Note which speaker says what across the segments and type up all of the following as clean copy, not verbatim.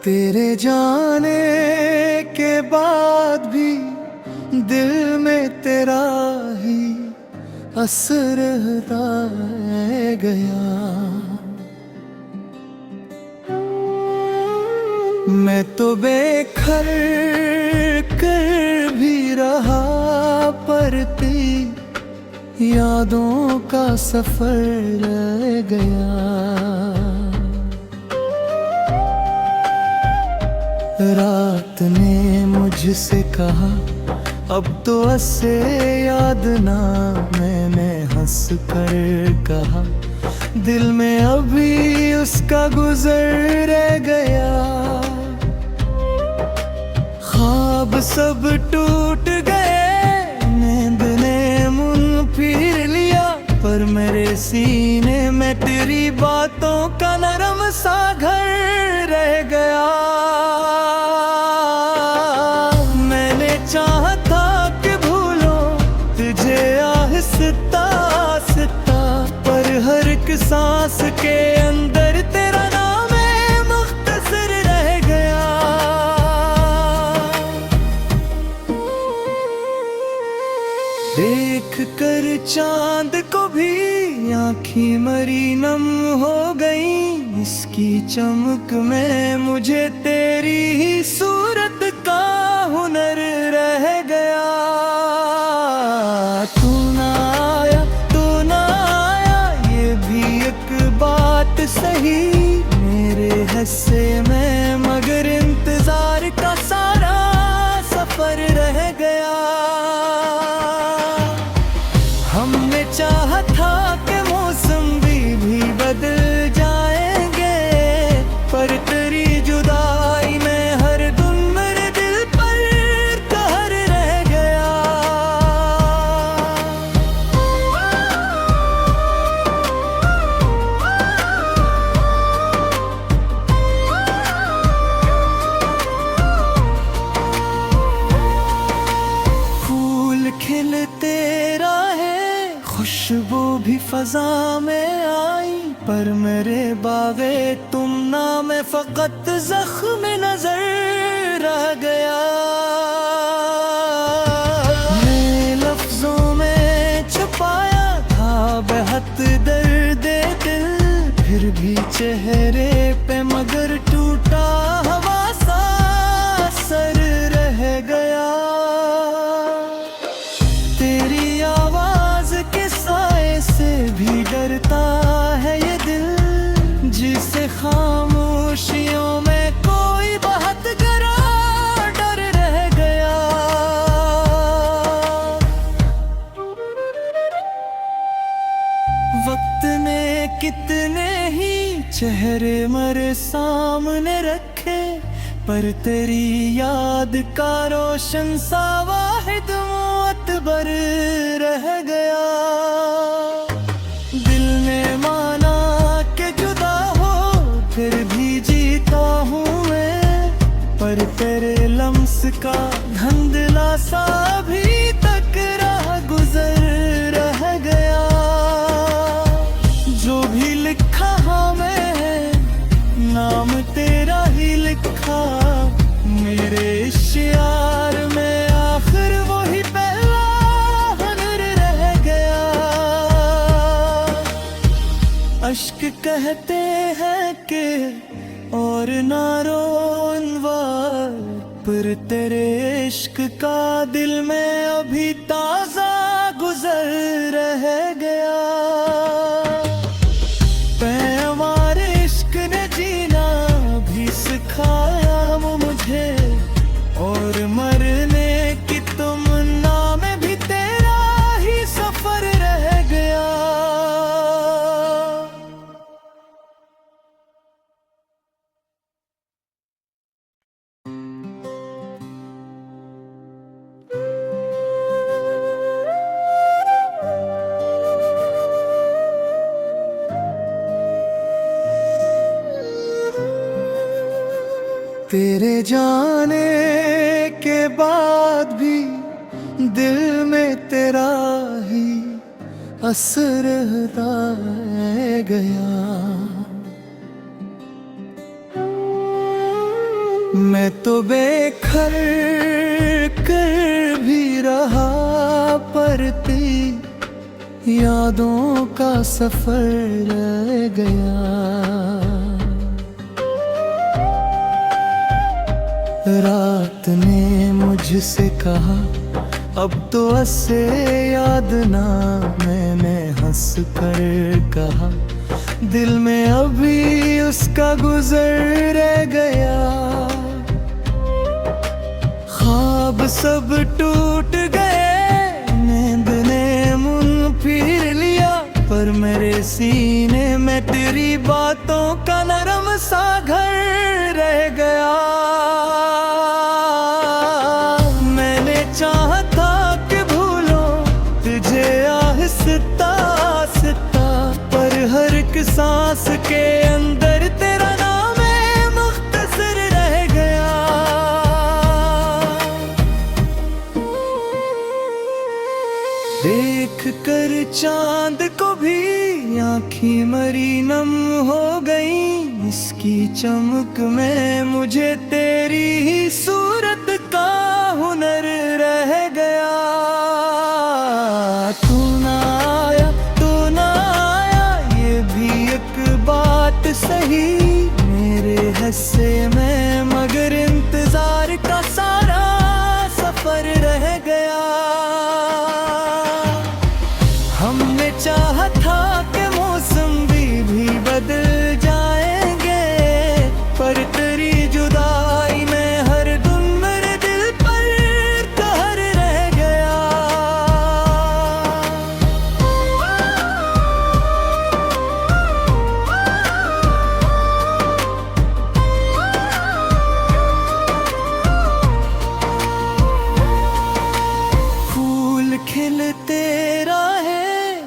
Speaker 1: तेरे जाने के बाद भी दिल में तेरा ही असर रह गया। मैं तो बेखर कर भी रहा पर तेरी यादों का सफर रह गया। रात ने मुझसे कहा अब तो ऐसे याद ना, मैंने हंस कर कहा दिल में अभी उसका गुजर रह गया। ख्वाब सब टूट गए, नींद ने मुंह फिर लिया, पर मेरे सीने में तेरी बातों का नरम सा घर रह गया। मैंने चाहा था कि भूलो तुझे आहिस्ता आहिस्ता, पर हर एक सांस के अंदर तेरा नाम मुख्तसर रह गया। देख कर चांद को भी आँखें मरी नम हो गई, इसकी चमक में मुझे तेरी ही सूरत का हुनर रह गया। तू ना आया ये भी एक बात सही मेरे हिस्से में, मगर इंतजार का सारा सफर रह गया। हमने चाहा था कि मौसम भी बदल जाएंगे, पर तेरी जुदाई में हर दिन मेरे दिल पर कहर रह गया। फूल खिलते रहे, खुशबू भी फजा में आई, पर मेरे बागे तुम ना में फकत जख्म नजर रह गया। मैं लफ्जों में छुपाया था बेहद दर्द दिल, फिर भी चेहरे पे मगर टूटा हवा सा असर रह गया। तेरी आवाज के साए से भी डरता है ये दिल, जिसे खामोशियों में कोई बात करा डर रह गया। वक्त ने कितने ही चेहरे मेरे सामने रखे, पर तेरी याद का रोशन सा वाहिद मुअत्बर रह गया। दिल ने माना कि जुदा हो फिर भी जीता हूँ मैं, पर तेरे लम्स का धुंधला सा अभी तक राह गुजर रह गया। जो भी लिखा हमें नाम तेरा ही लिखा, मेरे इश्यार में आखिर वही पहला हुनर रह गया। अश्क कहते हैं कि और ना रो अनवार, पर तेरे इश्क का दिल में अभी ताजा गुजर रह गया। पैमार इश्क ने जीना भी सिखाया मुझे, और मरने की तमन्ना में भी तेरा ही सफर रह गया। तेरे जाने के बाद भी दिल में तेरा ही असर रह गया। मैं तो बेखर कर भी रहा, परती यादों का सफर रह गया। रात ने मुझसे कहा अब तो ऐसे याद ना, मैंने हंस कर कहा दिल में अभी उसका गुजर रह गया। ख्वाब सब टूट गए, नींद ने मुन फिर लिया, पर मेरे सीने में तेरी बातों का नरम सा घर रह गया। मैंने चाहा था कि भूलो तुझे आहिस्ता आहिस्ता, पर हर एक सांस के अंदर तेरा नाम है मुख्तसर रह गया। देख कर चांद को भी आँखें मरी नम हो गई, इसकी चमक में मुझे तेरी ही सूरत का हुनर रह गया। तू ना आया, तू ना आया, ये भी एक बात सही मेरे हिस्से में, मगर इंतजार का सारा सफर रह गया। हमने चाहा था कि मौसम भी बदल जाएंगे, पर तेरी जुदाई में हर दिन मेरे दिल पर कहर रह गया। फूल खिलते रहे,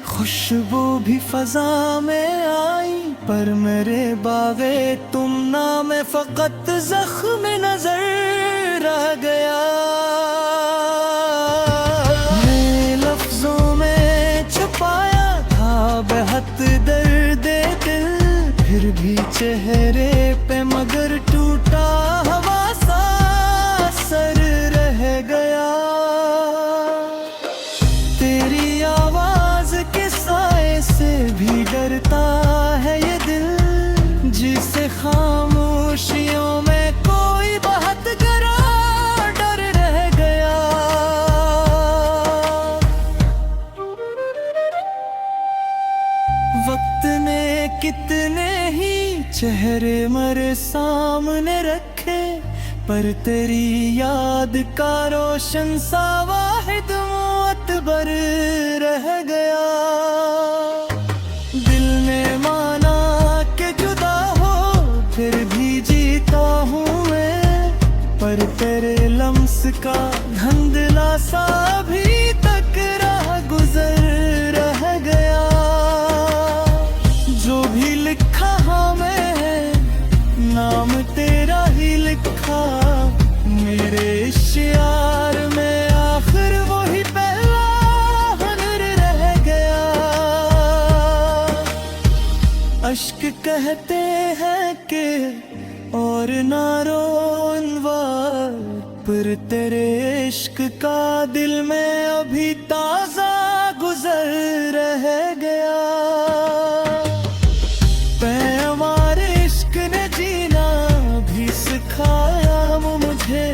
Speaker 1: खुशबू भी फजा में आई, पर मेरे बागे तुम ना में फकत जख्म नजर रह गया। मैं लफ्जों में छुपाया था बेहद दर्द दिल, फिर भी चेहरे पे मगर टूटा हवा सा असर रह गया। तेरी आवाज के साए से भी डरता है ये दिल, जिसे खामोशियों में कोई बात करा डर रह गया। वक्त ने कितने ही चेहरे मेरे सामने रखे, पर तेरी याद का रोशन सा वाहिद मुअत्बर रह गया। दिल ने माना कि जुदा हो फिर भी जीता हूँ मैं, पर तेरे लम्स का धुंधला सा अभी तक राह गुजर रह गया। जो भी लिखा हमें है नाम तेरा ही लिखा, मेरे इश्यार में आखिर वही पहला हुनर रह गया। अश्क कहते हैं कि और ना रो अनवार, पर तेरे इश्क का दिल में अभी ताजा गुजर रह गया। पैमार इश्क ने जीना भी सिखाया मुझे,